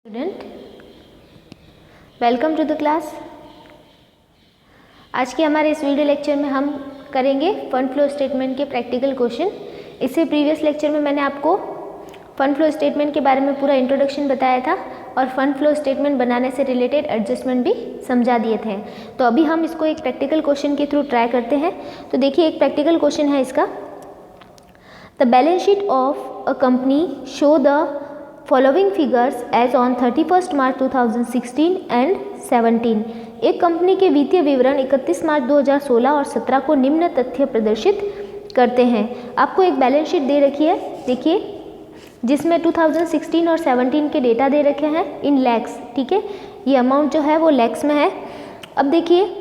Student, welcome to the class. आज के हमारे इस वीडियो लेक्चर में हम करेंगे फंड फ्लो स्टेटमेंट के प्रैक्टिकल क्वेश्चन। इससे प्रीवियस लेक्चर में मैंने आपको फंड फ्लो स्टेटमेंट के बारे में पूरा इंट्रोडक्शन बताया था और फंड फ्लो स्टेटमेंट बनाने से रिलेटेड एडजस्टमेंट भी समझा दिए थे। तो अभी हम इसको एक प्रैक्टिकल क्वेश्चन के थ्रू ट्राई करते हैं। तो देखिए, एक प्रैक्टिकल क्वेश्चन है इसका। The balance sheet of a company show the following figures as on 31 March 2016 and 17। एक कंपनी के वित्तीय विवरण 31 मार्च 2016 और 17 को निम्न तथ्य प्रदर्शित करते हैं। आपको एक बैलेंस शीट दे रखी है, देखिए, जिसमें 2016 और 17 के डेटा दे रखे हैं इन लैक्स। ठीक है, ये अमाउंट जो है वो लैक्स में है। अब देखिए,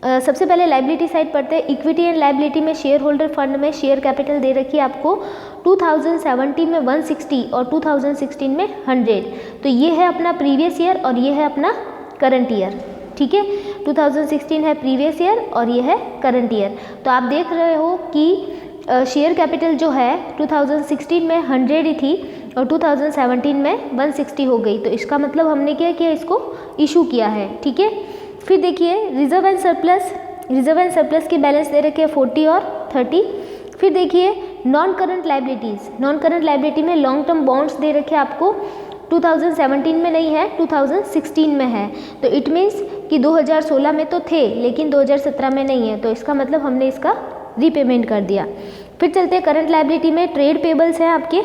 सबसे पहले लाइबिलिटी साइड पढ़ते हैं। इक्विटी एंड लाइबिलिटी में शेयर होल्डर फंड में शेयर कैपिटल दे रखी है आपको 2017 में 160 और 2016 में 100। तो ये है अपना प्रीवियस ईयर और ये है अपना करंट ईयर। ठीक है, 2016 है प्रीवियस ईयर और ये है करंट ईयर। तो आप देख रहे हो कि शेयर कैपिटल जो है 2016 में 100 ही थी और 2017 में 160 हो गई। तो इसका मतलब हमने क्या किया, इसको इशू किया है। ठीक है, फिर देखिए रिजर्व एंड सरप्लस की बैलेंस दे रखे हैं 40 और 30। फिर देखिए नॉन करंट लाइबिलिटी में लॉन्ग टर्म बॉन्ड्स दे रखे हैं आपको 2017 में नहीं है, 2016 में है। तो इट मीन्स कि 2016 में तो थे लेकिन 2017 में नहीं है। तो इसका मतलब हमने इसका रीपेमेंट कर दिया। फिर चलते हैं करंट लाइबिलिटी में ट्रेड पेबल्स हैं आपके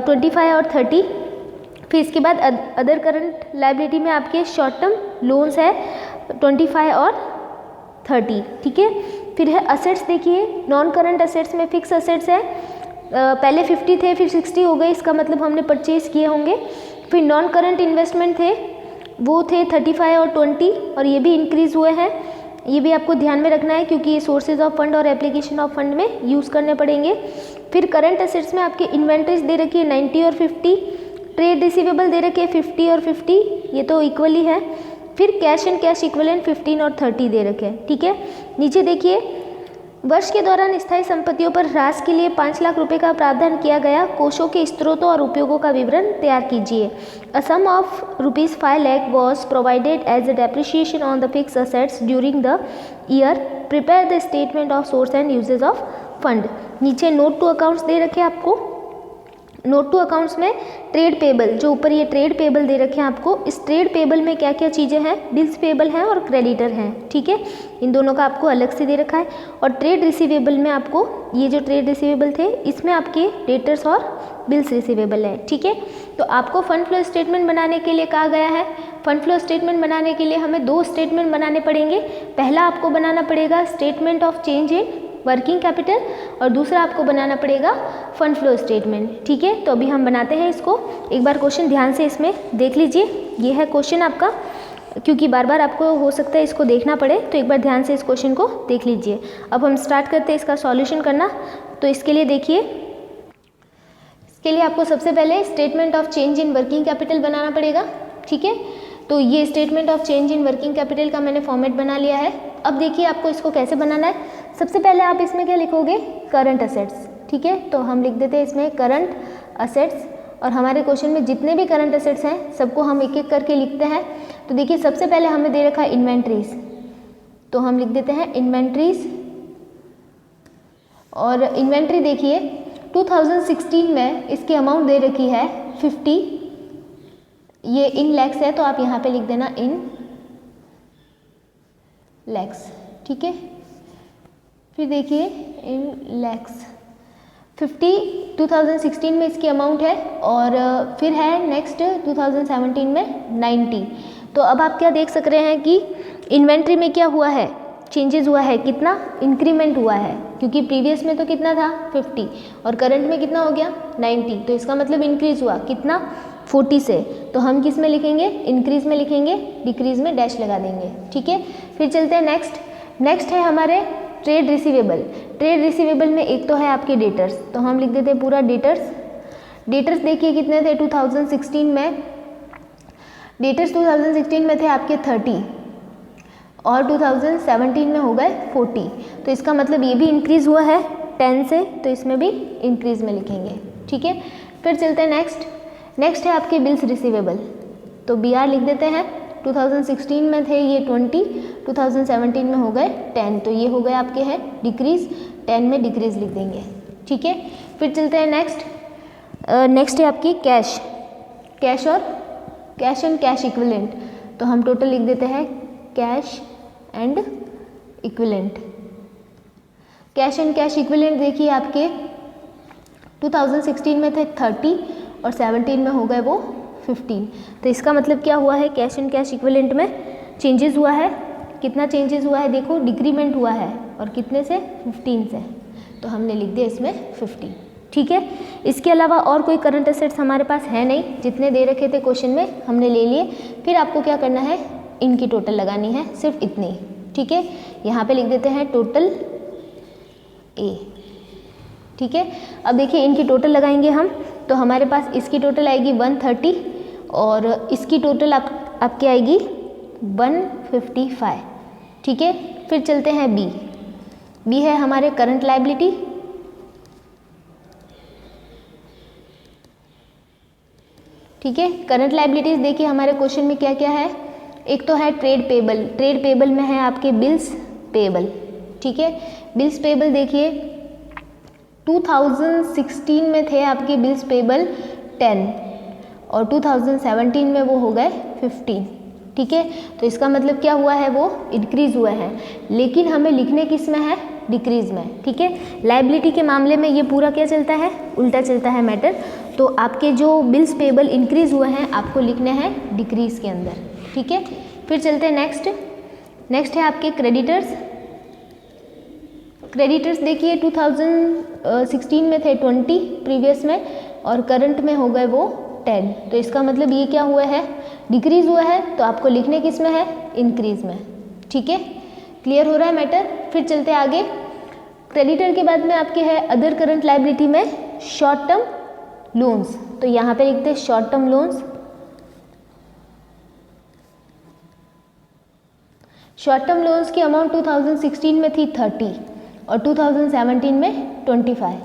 25 और 30। फिर इसके बाद अदर करंट लाइबिलिटी में आपके शॉर्ट टर्म लोन्स है 25 और 30। ठीक है, फिर है असेट्स। देखिए नॉन करंट असेट्स में फिक्स असेट्स है, पहले 50 थे फिर 60 हो गए, इसका मतलब हमने परचेज किए होंगे। फिर नॉन करंट इन्वेस्टमेंट थे, वो थे 35 और 20 और ये भी इंक्रीज़ हुए हैं। ये भी आपको ध्यान में रखना है क्योंकि ये सोर्सेज ऑफ फंड और एप्लीकेशन ऑफ फंड में यूज़ करने पड़ेंगे। फिर करंट असेट्स में आपके इन्वेंट्रीज दे रखी है 90 और 50। ट्रेड रिसीवेबल दे रखे 50 और 50, ये तो इक्वली है। फिर कैश एंड कैश इक्विवेलेंट 15 और 30 दे रखे हैं। ठीक है, नीचे देखिए वर्ष के दौरान स्थायी संपत्तियों पर ह्रास के लिए 5 लाख रुपए का प्रावधान किया गया। कोषों के स्रोतों और उपयोगों का विवरण तैयार कीजिए। A sum of ₹5 lakh was provided as a depreciation on the fixed assets during the year. Prepare the statement of source and uses of fund. नीचे नोट टू अकाउंट्स दे रखे आपको। नोट टू अकाउंट्स में ट्रेड पेबल, जो ऊपर ये trade payable दे रखे हैं आपको, इस ट्रेड पेबल में क्या क्या चीज़ें हैं, बिल्स पेबल हैं और क्रेडिटर हैं। ठीक है, इन दोनों का आपको अलग से दे रखा है। और ट्रेड रिसीवेबल में आपको ये जो ट्रेड रिसीवेबल थे इसमें आपके डेटर्स और बिल्स रिसीवेबल है। ठीक है, तो आपको फंड फ्लो स्टेटमेंट बनाने के लिए कहा गया है। फंड फ्लो स्टेटमेंट बनाने के लिए हमें 2 स्टेटमेंट बनाने पड़ेंगे। पहला आपको बनाना पड़ेगा statement of change in working capital और दूसरा आपको बनाना पड़ेगा फंड फ्लो स्टेटमेंट। ठीक है, तो अभी हम बनाते हैं इसको। एक बार क्वेश्चन ध्यान से इसमें देख लीजिए। ये है क्वेश्चन आपका, क्योंकि बार बार आपको हो सकता है इसको देखना पड़े, तो एक बार ध्यान से इस क्वेश्चन को देख लीजिए। अब हम स्टार्ट करते हैं इसका सॉल्यूशन करना। तो इसके लिए देखिए, इसके लिए आपको सबसे पहले statement of change in working capital बनाना पड़ेगा। ठीक है, तो ये statement of change in working capital का मैंने फॉर्मेट बना लिया है। अब देखिए आपको इसको कैसे बनाना है। सबसे पहले आप इसमें क्या लिखोगे, करंट असेट्स। ठीक है, तो हम लिख देते हैं इसमें करंट असेट्स। और हमारे क्वेश्चन में जितने भी करंट असेट्स हैं सबको हम एक एक करके लिखते हैं। तो देखिए सबसे पहले हमें दे रखा है इन्वेंट्रीज, तो हम लिख देते हैं इन्वेंट्रीज। और इन्वेंट्री देखिए 2016 में इसकी अमाउंट दे रखी है 50, ये इन लैक्स है तो आप यहाँ पे लिख देना इन लैक्स। ठीक है, फिर देखिए इन लैक्स 50 2016 में इसकी अमाउंट है और फिर है नेक्स्ट 2017 में 90। तो अब आप क्या देख सक रहे हैं कि इन्वेंट्री में क्या हुआ है, चेंजेस हुआ है, कितना इंक्रीमेंट हुआ है, क्योंकि प्रीवियस में तो कितना था 50 और करंट में कितना हो गया 90। तो इसका मतलब इंक्रीज हुआ कितना 40 से। तो हम किस में लिखेंगे, इंक्रीज में लिखेंगे, डिक्रीज में डैश लगा देंगे। ठीक है, फिर चलते हैं नेक्स्ट है हमारे ट्रेड रिसीवेबल में एक तो है आपके डेटर्स, तो हम लिख देते हैं पूरा डेटर्स देखिए कितने थे 2016 में। डेटर्स 2016 में थे आपके 30 और 2017 में हो गए 40। तो इसका मतलब ये भी इंक्रीज हुआ है 10 से, तो इसमें भी इंक्रीज में लिखेंगे। ठीक है, फिर चलते हैं नेक्स्ट है आपके बिल्स रिसीवेबल, तो BR लिख देते हैं। 2016 में थे ये 20, 2017 में हो गए 10, तो ये हो गए आपके हैं डिक्रीज, 10 में डिक्रीज लिख देंगे, ठीक है। फिर चलते हैं नेक्स्ट है आपकी कैश एंड कैश इक्विवेलेंट, तो हम टोटल लिख देते हैं cash and equivalent. Cash and cash equivalent देखिए आपके 2016 में थे 30 और 17 में हो गए वो 15, तो इसका मतलब क्या हुआ है, कैश एंड कैश इक्विवेलेंट में चेंजेस हुआ है। कितना चेंजेस हुआ है देखो, डिक्रीमेंट हुआ है, और कितने से, 15 से, तो हमने लिख दिया इसमें 15, ठीक है। इसके अलावा और कोई करंट एसेट्स हमारे पास है नहीं, जितने दे रखे थे क्वेश्चन में हमने ले लिए। फिर आपको क्या करना है, इनकी टोटल लगानी है, सिर्फ इतनी, ठीक है। यहाँ पे लिख देते हैं टोटल ए, ठीक है। अब देखिए इनकी टोटल लगाएंगे हम, तो हमारे पास इसकी टोटल आएगी 130 और इसकी टोटल आपकी आएगी 155, ठीक है। फिर चलते हैं बी है हमारे करंट लायबिलिटी, ठीक है। करंट लायबिलिटीज देखिए हमारे क्वेश्चन में क्या क्या है, एक तो है ट्रेड पेबल में है आपके बिल्स पेबल, ठीक है। बिल्स पेबल देखिए 2016 में थे आपके बिल्स पेबल 10 और 2017 में वो हो गए 15, ठीक है। तो इसका मतलब क्या हुआ है, वो इंक्रीज हुआ है, लेकिन हमें लिखने किस में है, डिक्रीज में, ठीक है। लायबिलिटी के मामले में ये पूरा क्या चलता है, उल्टा चलता है मैटर। तो आपके जो बिल्स पेबल इंक्रीज हुए हैं आपको लिखने हैं डिक्रीज के अंदर, ठीक है। फिर चलते हैं नेक्स्ट है आपके क्रेडिटर्स देखिए 2016 में थे 20 प्रीवियस में और करंट में हो गए वो 10, तो इसका मतलब ये क्या हुआ है, डिक्रीज हुआ है, तो आपको लिखने किस में है, इंक्रीज में, ठीक है। क्लियर हो रहा है मैटर। फिर चलते आगे, क्रेडिटर के बाद में आपके है अदर करंट लायबिलिटी में शॉर्ट टर्म लोन्स, तो यहाँ पे लिखते हैं short term loans. Short term loans की अमाउंट 2016 में थी 30 और 2017 में 25,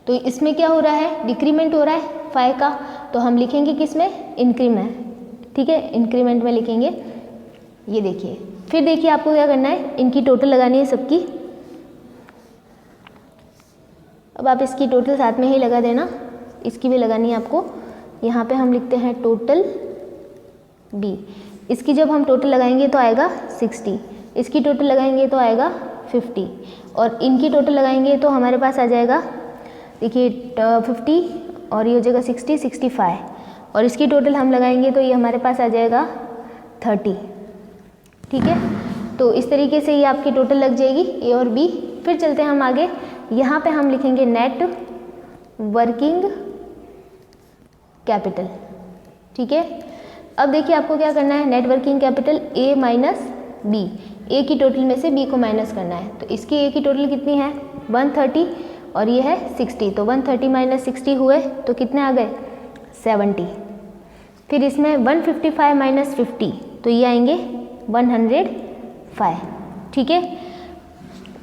तो इसमें क्या हो रहा है, डिक्रीमेंट हो रहा है 5 का, तो हम लिखेंगे किस में, इंक्रीमेंट, ठीक है, इंक्रीमेंट में लिखेंगे। ये देखिए, फिर देखिए आपको क्या करना है, इनकी टोटल लगानी है सबकी। अब आप इसकी टोटल साथ में ही लगा देना, इसकी भी लगानी है आपको। यहाँ पे हम लिखते हैं टोटल बी, इसकी जब हम टोटल लगाएंगे तो आएगा 60, इसकी टोटल लगाएंगे तो आएगा 50 और इनकी टोटल लगाएंगे तो हमारे पास आ जाएगा देखिए 50 और ये हो जाएगा 60, 65 और इसकी टोटल हम लगाएंगे तो ये हमारे पास आ जाएगा 30, ठीक है। तो इस तरीके से ये आपकी टोटल लग जाएगी ए और बी। फिर चलते हैं हम आगे, यहाँ पे हम लिखेंगे नेट वर्किंग कैपिटल, ठीक है। अब देखिए आपको क्या करना है, net working capital A minus B, A की टोटल में से बी को माइनस करना है। तो इसकी ए की टोटल कितनी है 130 और ये है 60, तो 130 माइनस 60 हुए तो कितने आ गए 70। फिर इसमें 155 माइनस 50 तो ये आएंगे 105, ठीक है।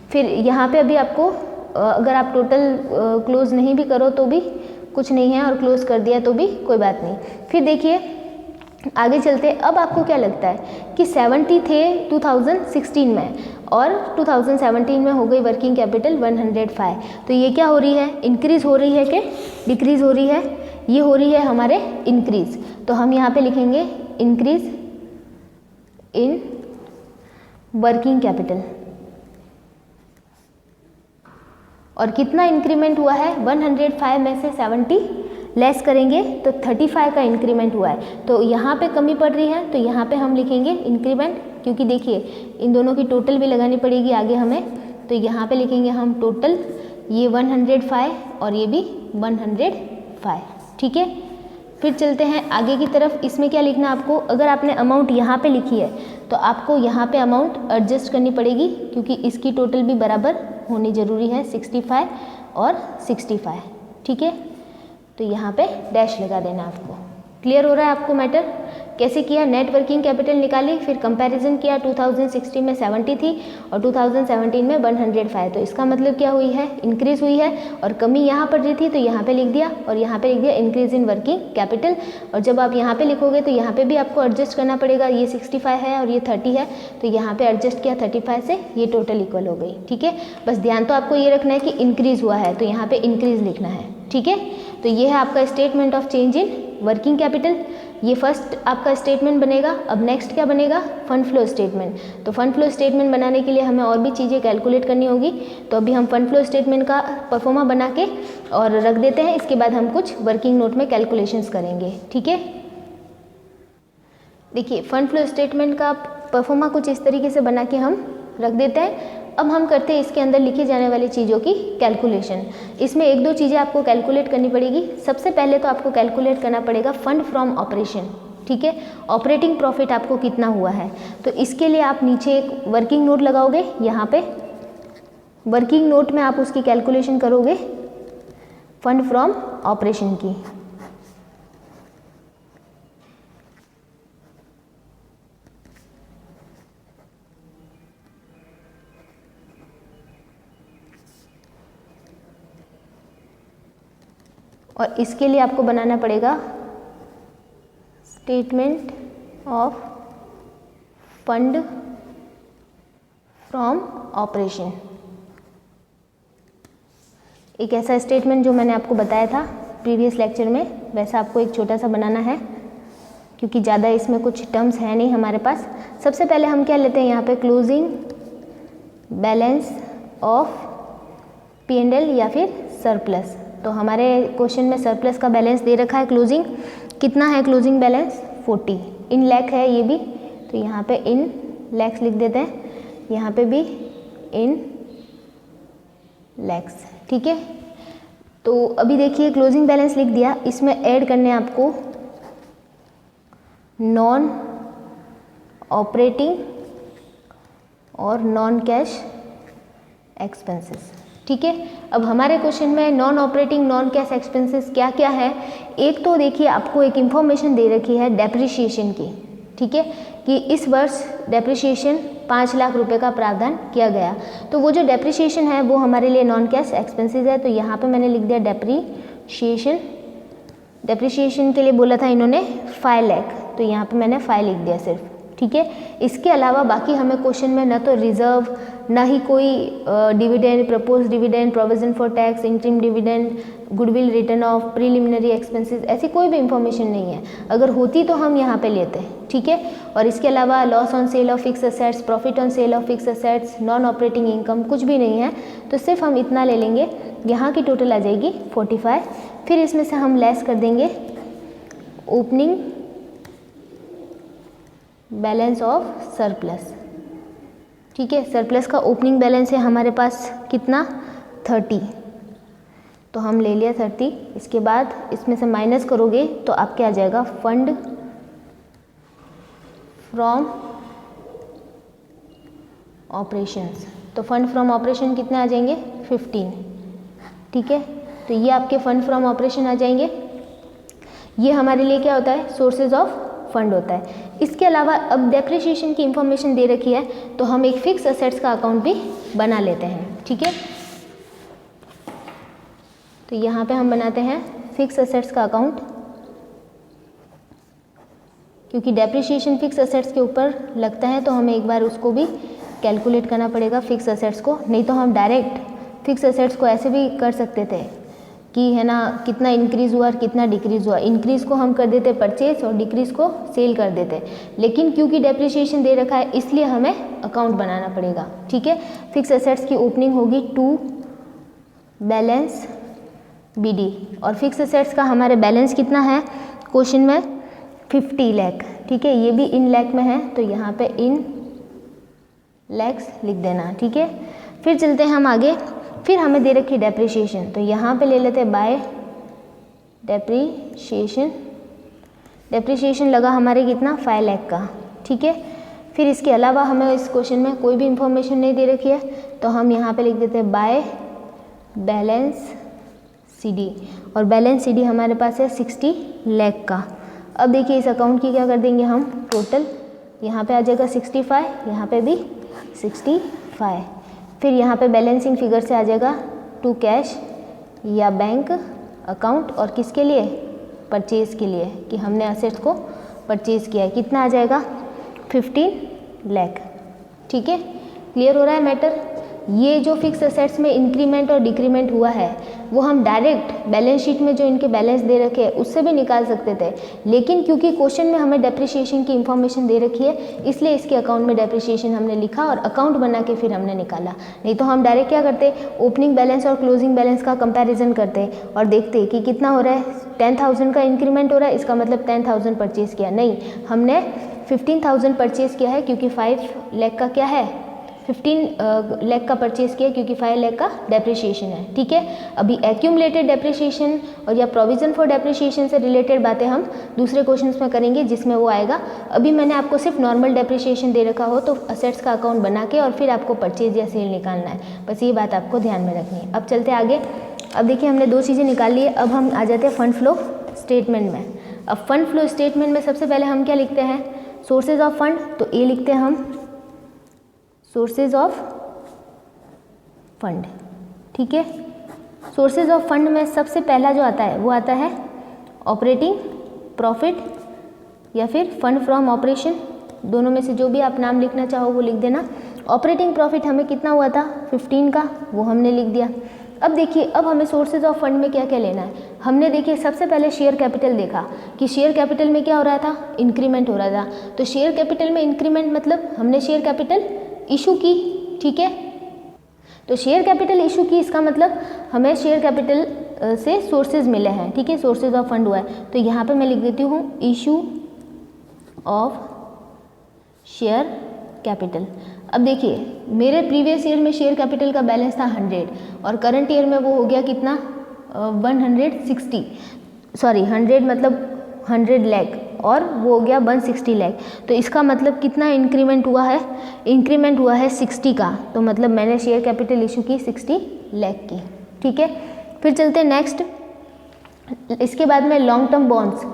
फिर यहाँ पे अभी आपको अगर आप टोटल क्लोज नहीं भी करो तो भी कुछ नहीं है और क्लोज कर दिया तो भी कोई बात नहीं। फिर देखिए आगे चलते, अब आपको क्या लगता है कि 70 थे 2016 में और 2017 में हो गई वर्किंग कैपिटल 105, तो ये क्या हो रही है, इंक्रीज हो रही है कि डिक्रीज हो रही है, ये हो रही है हमारे इंक्रीज। तो हम यहाँ पे लिखेंगे इंक्रीज इन वर्किंग कैपिटल। और कितना इंक्रीमेंट हुआ है 105 में से 70 लेस करेंगे तो 35 का इंक्रीमेंट हुआ है, तो यहाँ पे कमी पड़ रही है तो यहाँ पे हम लिखेंगे इंक्रीमेंट, क्योंकि देखिए इन दोनों की टोटल भी लगानी पड़ेगी आगे हमें, तो यहाँ पे लिखेंगे हम टोटल ये 105 और ये भी 105, ठीक है। फिर चलते हैं आगे की तरफ, इसमें क्या लिखना आपको, अगर आपने अमाउंट यहाँ पे लिखी है तो आपको यहाँ पे अमाउंट एडजस्ट करनी पड़ेगी, क्योंकि इसकी टोटल भी बराबर होनी ज़रूरी है 65 और 65, ठीक है। तो यहाँ पे डैश लगा देना आपको। क्लियर हो रहा है आपको मैटर। कैसे किया, नेट वर्किंग कैपिटल निकाली, फिर कंपैरिजन किया, 2016 में 70 थी और 2017 में 105। तो इसका मतलब क्या हुई है, इंक्रीज हुई है, और कमी यहाँ पर रही थी तो यहाँ पे लिख दिया, और यहाँ पे लिख दिया इंक्रीज इन वर्किंग कैपिटल। और जब आप यहाँ पे लिखोगे तो यहाँ पे भी आपको एडजस्ट करना पड़ेगा, ये 65 है और ये 30 है, तो यहाँ पे एडजस्ट किया 35 से, ये टोटल इक्वल हो गई। ठीक है, बस ध्यान तो आपको ये रखना है कि इंक्रीज हुआ है तो यहाँ पे इंक्रीज लिखना है। ठीक है, तो ये है आपका statement of change in working capital. ये फर्स्ट आपका स्टेटमेंट बनेगा। अब नेक्स्ट क्या बनेगा, फंड फ्लो स्टेटमेंट। तो फंड फ्लो स्टेटमेंट बनाने के लिए हमें और भी चीज़ें कैलकुलेट करनी होगी, तो अभी हम फंड फ्लो स्टेटमेंट का परफॉर्मा बना के और रख देते हैं। इसके बाद हम कुछ वर्किंग नोट में कैलकुलेशंस करेंगे। ठीक है, देखिए फंड फ्लो स्टेटमेंट का परफॉर्मा कुछ इस तरीके से बना के हम रख देते हैं। अब हम करते हैं इसके अंदर लिखी जाने वाली चीज़ों की कैलकुलेशन। इसमें एक दो चीज़ें आपको कैलकुलेट करनी पड़ेगी। सबसे पहले तो आपको कैलकुलेट करना पड़ेगा फंड फ्रॉम ऑपरेशन। ठीक है, ऑपरेटिंग प्रॉफिट आपको कितना हुआ है, तो इसके लिए आप नीचे एक वर्किंग नोट लगाओगे। यहाँ पे वर्किंग नोट में आप उसकी कैलकुलेशन करोगे फंड फ्रॉम ऑपरेशन की। और इसके लिए आपको बनाना पड़ेगा statement of fund from operation. एक ऐसा स्टेटमेंट जो मैंने आपको बताया था प्रीवियस लेक्चर में, वैसा आपको एक छोटा सा बनाना है, क्योंकि ज़्यादा इसमें कुछ टर्म्स है नहीं हमारे पास। सबसे पहले हम क्या लेते हैं, यहाँ पे क्लोजिंग बैलेंस ऑफ P&L या फिर सरप्लस। तो हमारे क्वेश्चन में सरप्लस का बैलेंस दे रखा है क्लोजिंग, कितना है क्लोजिंग बैलेंस 40 इन लैख है ये भी, तो यहाँ पे इन लैक्स लिख देते हैं, यहाँ पे भी इन लैक्स। ठीक है, तो अभी देखिए क्लोजिंग बैलेंस लिख दिया, इसमें ऐड करने आपको नॉन ऑपरेटिंग और नॉन कैश एक्सपेंसेस। ठीक है, अब हमारे क्वेश्चन में non operating non cash expenses क्या क्या है। एक तो देखिए आपको एक इंफॉर्मेशन दे रखी है डेप्रिसिएशन की। ठीक है, कि इस वर्ष डेप्रिसिएशन 5 लाख रुपए का प्रावधान किया गया, तो वो जो डेप्रिसिएशन है वो हमारे लिए नॉन कैश एक्सपेंसेस है। तो यहाँ पे मैंने लिख दिया डेप्रिसिएशन। डेप्रिसिएशन के लिए बोला था इन्होंने 5 लाख, तो यहाँ पे मैंने 5 लिख दिया सिर्फ। ठीक है, इसके अलावा बाकी हमें क्वेश्चन में न तो रिजर्व, ना ही कोई dividend, propose dividend, provision for tax, interim dividend, goodwill return of, preliminary expenses, ऐसी कोई भी इंफॉर्मेशन नहीं है। अगर होती तो हम यहाँ पे लेते हैं। ठीक है, और इसके अलावा loss on sale of fix assets, profit on sale of fix assets, non operating income कुछ भी नहीं है, तो सिर्फ हम इतना ले लेंगे। यहाँ की टोटल आ जाएगी 45। फिर इसमें से हम लेस कर देंगे ओपनिंग बैलेंस ऑफ सरप्लस। ठीक है, सरप्लस का ओपनिंग बैलेंस है हमारे पास कितना 30, तो हम ले लिया 30। इसके बाद इसमें से माइनस करोगे तो आपके आ जाएगा फंड फ्रॉम ऑपरेशंस। तो फंड फ्रॉम ऑपरेशन कितने आ जाएंगे 15। ठीक है, तो ये आपके फंड फ्रॉम ऑपरेशन आ जाएंगे। ये हमारे लिए क्या होता है, सोर्सेज ऑफ फंड होता है। इसके अलावा अब डेप्रिसिएशन की इंफॉर्मेशन दे रखी है, तो हम एक फिक्स असेट्स का अकाउंट भी बना लेते हैं। ठीक है, तो यहाँ पे हम बनाते हैं फिक्स असेट्स का अकाउंट, क्योंकि डेप्रिसिएशन फिक्स असेट्स के ऊपर लगता है, तो हमें एक बार उसको भी कैलकुलेट करना पड़ेगा फिक्स असेट्स को। नहीं तो हम डायरेक्ट फिक्स असेट्स को ऐसे भी कर सकते थे कि है ना, कितना इंक्रीज़ हुआ और कितना डिक्रीज़ हुआ। इंक्रीज़ को हम कर देते परचेज और डिक्रीज़ को सेल कर देते, लेकिन क्योंकि डेप्रिसिएशन दे रखा है इसलिए हमें अकाउंट बनाना पड़ेगा। ठीक है, फिक्स असेट्स की ओपनिंग होगी टू बैलेंस BD, और फिक्स असेट्स का हमारे बैलेंस कितना है क्वेश्चन में 50 लाख। ठीक है, ये भी इन लाख में है, तो यहाँ पे इन लैक्स लिख देना। ठीक है, फिर चलते हैं हम आगे। फिर हमें दे रखी डेप्रिसिएशन, तो यहाँ पे ले लेते हैं बाय डेप्रिसिएशन। डेप्रिसिएशन लगा हमारे कितना 5 लाख का। ठीक है, फिर इसके अलावा हमें इस क्वेश्चन में कोई भी इंफॉर्मेशन नहीं दे रखी है, तो हम यहाँ पे लिख देते हैं बाय बैलेंस CD, और बैलेंस CD हमारे पास है 60 लाख का। अब देखिए इस अकाउंट की क्या कर देंगे हम टोटल, यहाँ पे आ जाएगा 65, यहाँ पे भी 65, फिर यहाँ पे बैलेंसिंग फिगर से आ जाएगा टू कैश या बैंक अकाउंट, और किसके लिए, परचेज़ के लिए, कि हमने असेट्स को परचेज़ किया है। कितना आ जाएगा 15 लाख। ठीक है, क्लियर हो रहा है मैटर। ये जो फिक्स असेट्स में इंक्रीमेंट और डिक्रीमेंट हुआ है वो हम डायरेक्ट बैलेंस शीट में जो इनके बैलेंस दे रखे हैं उससे भी निकाल सकते थे, लेकिन क्योंकि क्वेश्चन में हमें डेप्रिसिएशन की इंफॉर्मेशन दे रखी है इसलिए इसके अकाउंट में डेप्रिसिएशन हमने लिखा और अकाउंट बना के फिर हमने निकाला। नहीं तो हम डायरेक्ट क्या करते, ओपनिंग बैलेंस और क्लोजिंग बैलेंस का कंपैरिजन करते और देखते कि कितना हो रहा है, 10,000 का इंक्रीमेंट हो रहा है, इसका मतलब 10,000 परचेज़ किया। नहीं, हमने 15,000 परचेज़ किया है क्योंकि 5 लाख का क्या है, 15 लाख का परचेज़ किया क्योंकि 5 लाख का डेप्रिसिएशन है। ठीक है, अभी एक्यूमुलेटेड डेप्रिसिएशन और या प्रोविजन फॉर डेप्रिसिएशन से रिलेटेड बातें हम दूसरे क्वेश्चंस में करेंगे जिसमें वो आएगा। अभी मैंने आपको सिर्फ नॉर्मल डेप्रिसिएशन दे रखा हो तो असेट्स का अकाउंट बना के और फिर आपको परचेज या सेल निकालना है, बस ये बात आपको ध्यान में रखनी है। अब चलते आगे। अब देखिए हमने 2 चीज़ें निकाल ली है, अब हम आ जाते हैं फंड फ्लो स्टेटमेंट में। अब फंड फ्लो स्टेटमेंट में सबसे पहले हम क्या लिखते हैं, सोर्सेज ऑफ फंड, तो ए लिखते हैं हम सोर्सेज ऑफ फंड। ठीक है, सोर्सेज ऑफ फंड में सबसे पहला जो आता है वो आता है ऑपरेटिंग प्रॉफिट या फिर फंड फ्रॉम ऑपरेशन, दोनों में से जो भी आप नाम लिखना चाहो वो लिख देना। ऑपरेटिंग प्रॉफिट हमें कितना हुआ था 15 का, वो हमने लिख दिया। अब देखिए, अब हमें सोर्सेज ऑफ फंड में क्या क्या लेना है। हमने देखिए सबसे पहले शेयर कैपिटल देखा कि शेयर कैपिटल में क्या हो रहा था, इंक्रीमेंट हो रहा था। तो शेयर कैपिटल में इंक्रीमेंट मतलब हमने शेयर कैपिटल इशू की। ठीक है, तो शेयर कैपिटल इशू की, इसका मतलब हमें शेयर कैपिटल से सोर्सेज मिले हैं। ठीक है, सोर्सेज ऑफ फंड हुआ है, तो यहाँ पे मैं लिख देती हूँ इशू ऑफ शेयर कैपिटल। अब देखिए मेरे प्रीवियस ईयर में शेयर कैपिटल का बैलेंस था 100 और करंट ईयर में वो हो गया कितना 160, सॉरी 100 मतलब 100 लाख और वो हो गया 160 लाख। तो इसका मतलब कितना इंक्रीमेंट हुआ है, इंक्रीमेंट हुआ है 60 का, तो मतलब मैंने शेयर कैपिटल इशू की 60 लाख की। ठीक है, फिर चलते हैं नेक्स्ट। इसके बाद में long term bonds.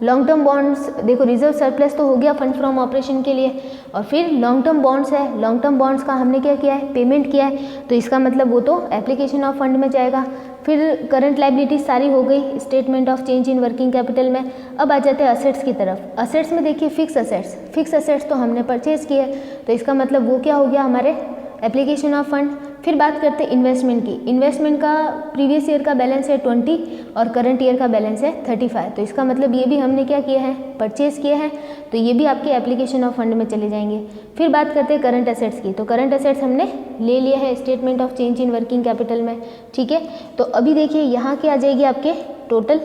Long term bonds देखो, रिजर्व सरप्लस तो हो गया फंड फ्रॉम ऑपरेशन के लिए, और फिर लॉन्ग टर्म बॉन्ड्स है। लॉन्ग टर्म बॉन्ड्स का हमने क्या किया है, पेमेंट किया है, तो इसका मतलब वो तो एप्लीकेशन ऑफ फंड में जाएगा। फिर करंट लाइबिलिटीज सारी हो गई statement of change in working capital में। अब आ जाते हैं असेट्स की तरफ। असेट्स में देखिए फिक्स असेट्स, फिक्स असेट्स तो हमने परचेज किए, तो इसका मतलब वो क्या हो गया हमारे एप्लीकेशन ऑफ फंड। फिर बात करते हैं इन्वेस्टमेंट की। इन्वेस्टमेंट का प्रीवियस ईयर का बैलेंस है 20 और करंट ईयर का बैलेंस है 35, तो इसका मतलब ये भी हमने क्या किया है, परचेज किए हैं, तो ये भी आपके एप्लीकेशन ऑफ फंड में चले जाएंगे। फिर बात करते हैं करंट असेट्स की, तो करंट असेट्स हमने ले लिया है statement of change in working capital में। ठीक है, तो अभी देखिए यहाँ क्या आ जाएगी आपके टोटल,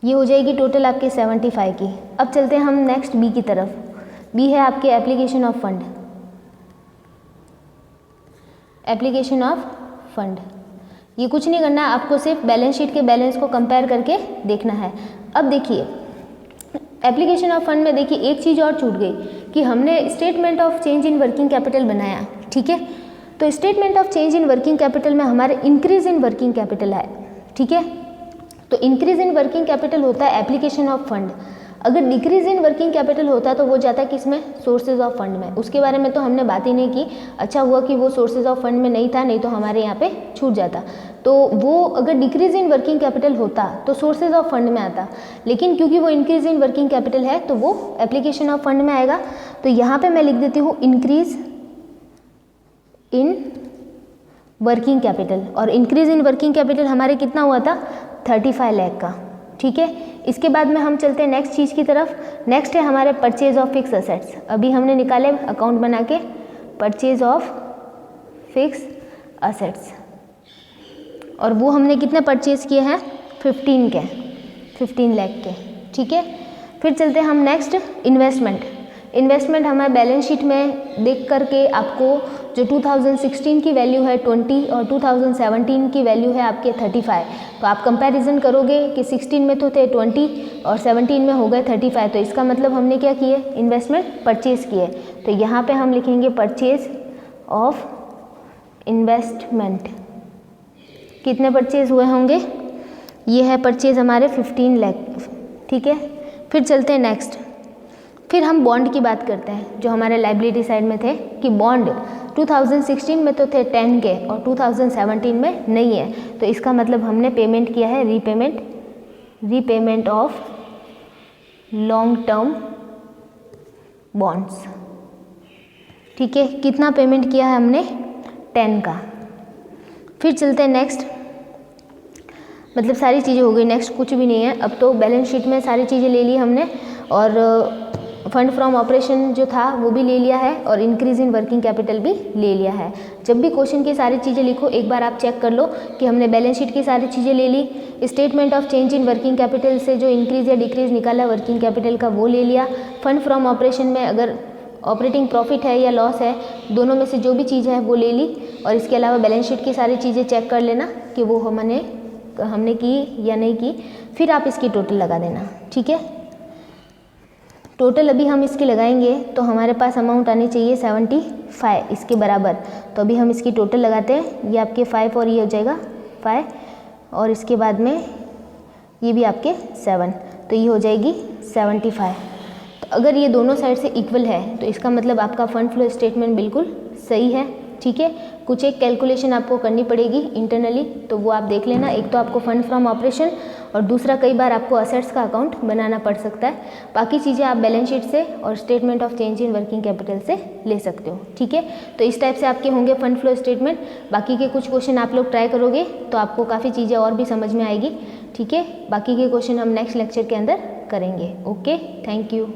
ये हो जाएगी टोटल आपके 75 की। अब चलते हैं हम नेक्स्ट बी की तरफ। बी है आपके application of fund. Application of fund, ये कुछ नहीं करना है, आपको सिर्फ बैलेंस शीट के बैलेंस को कंपेयर करके देखना है। अब देखिए एप्लीकेशन ऑफ फंड में देखिए एक चीज़ और छूट गई कि हमने statement of change in working capital बनाया। ठीक है, तो statement of change in working capital में हमारे इंक्रीज इन वर्किंग कैपिटल है। ठीक है, तो इंक्रीज इन वर्किंग कैपिटल होता है एप्लीकेशन ऑफ फंड। अगर डिक्रीज इन वर्किंग कैपिटल होता तो वो जाता किस में, सोर्सेज ऑफ फंड में। उसके बारे में तो हमने बात ही नहीं की, अच्छा हुआ कि वो सोर्सेज ऑफ फंड में नहीं था, नहीं तो हमारे यहाँ पे छूट जाता। तो वो अगर डिक्रीज इन वर्किंग कैपिटल होता तो सोर्सेज ऑफ फंड में आता, लेकिन क्योंकि वो इंक्रीज इन वर्किंग कैपिटल है तो वो एप्लीकेशन ऑफ फंड में आएगा। तो यहाँ पे मैं लिख देती हूँ इंक्रीज इन वर्किंग कैपिटल, और इंक्रीज इन वर्किंग कैपिटल हमारे कितना हुआ था 35 लाख का। ठीक है, इसके बाद में हम चलते हैं नेक्स्ट चीज़ की तरफ। नेक्स्ट है हमारे परचेज ऑफ फिक्स असेट्स। अभी हमने निकाले अकाउंट बना के परचेज ऑफ फिक्स असेट्स, और वो हमने कितने परचेज किए हैं 15 लाख के। ठीक है, फिर चलते हैं हम नेक्स्ट इन्वेस्टमेंट। इन्वेस्टमेंट हमें बैलेंस शीट में देख करके आपको जो 2016 की वैल्यू है 20 और 2017 की वैल्यू है आपके 35, तो आप कंपैरिजन करोगे कि 16 में तो थे 20 और 17 में हो गए 35, तो इसका मतलब हमने क्या किए, इन्वेस्टमेंट परचेज किए। तो यहाँ पे हम लिखेंगे परचेज ऑफ इन्वेस्टमेंट। कितने परचेज हुए होंगे, ये है परचेज हमारे 15 लाख ठीक है। फिर चलते हैं नेक्स्ट, फिर हम बॉन्ड की बात करते हैं जो हमारे लाइबिलिटी साइड में थे कि बॉन्ड 2016 में तो थे 10 के और 2017 में नहीं है, तो इसका मतलब हमने पेमेंट किया है repayment of long term bonds. ठीक है, कितना पेमेंट किया है हमने? 10 का। फिर चलते हैं नेक्स्ट, मतलब सारी चीज़ें हो गई, नेक्स्ट कुछ भी नहीं है। अब तो बैलेंस शीट में सारी चीज़ें ले ली हमने और फंड फ्रॉम ऑपरेशन जो था वो भी ले लिया है और इंक्रीज इन वर्किंग कैपिटल भी ले लिया है। जब भी क्वेश्चन की सारी चीज़ें लिखो एक बार आप चेक कर लो कि हमने बैलेंस शीट की सारी चीज़ें ले ली, statement of change in working capital से जो इंक्रीज या डिक्रीज निकाला वर्किंग कैपिटल का वो ले लिया, फंड फ्रॉम ऑपरेशन में अगर ऑपरेटिंग प्रॉफिट है या लॉस है दोनों में से जो भी चीज़ है वो ले ली, और इसके अलावा बैलेंस शीट की सारी चीज़ें चेक कर लेना कि वो हमने की या नहीं की, फिर आप इसकी टोटल लगा देना। ठीक है, टोटल अभी हम इसकी लगाएंगे तो हमारे पास अमाउंट आनी चाहिए 75 इसके बराबर। तो अभी हम इसकी टोटल लगाते हैं, ये आपके 5 और ये हो जाएगा 5 और इसके बाद में ये भी आपके 7, तो ये हो जाएगी 75। तो अगर ये दोनों साइड से इक्वल है तो इसका मतलब आपका फंड फ्लो स्टेटमेंट बिल्कुल सही है। ठीक है, कुछ एक कैलकुलेशन आपको करनी पड़ेगी इंटरनली, तो वो आप देख लेना। एक तो आपको फंड फ्रॉम ऑपरेशन और दूसरा कई बार आपको असेट्स का अकाउंट बनाना पड़ सकता है। बाकी चीज़ें आप बैलेंस शीट से और statement of change in working capital से ले सकते हो। ठीक है, तो इस टाइप से आपके होंगे फंड फ्लो स्टेटमेंट। बाकी के कुछ क्वेश्चन आप लोग ट्राई करोगे तो आपको काफ़ी चीज़ें और भी समझ में आएगी। ठीक है, बाकी के क्वेश्चन हम नेक्स्ट लेक्चर के अंदर करेंगे। Okay, thank you.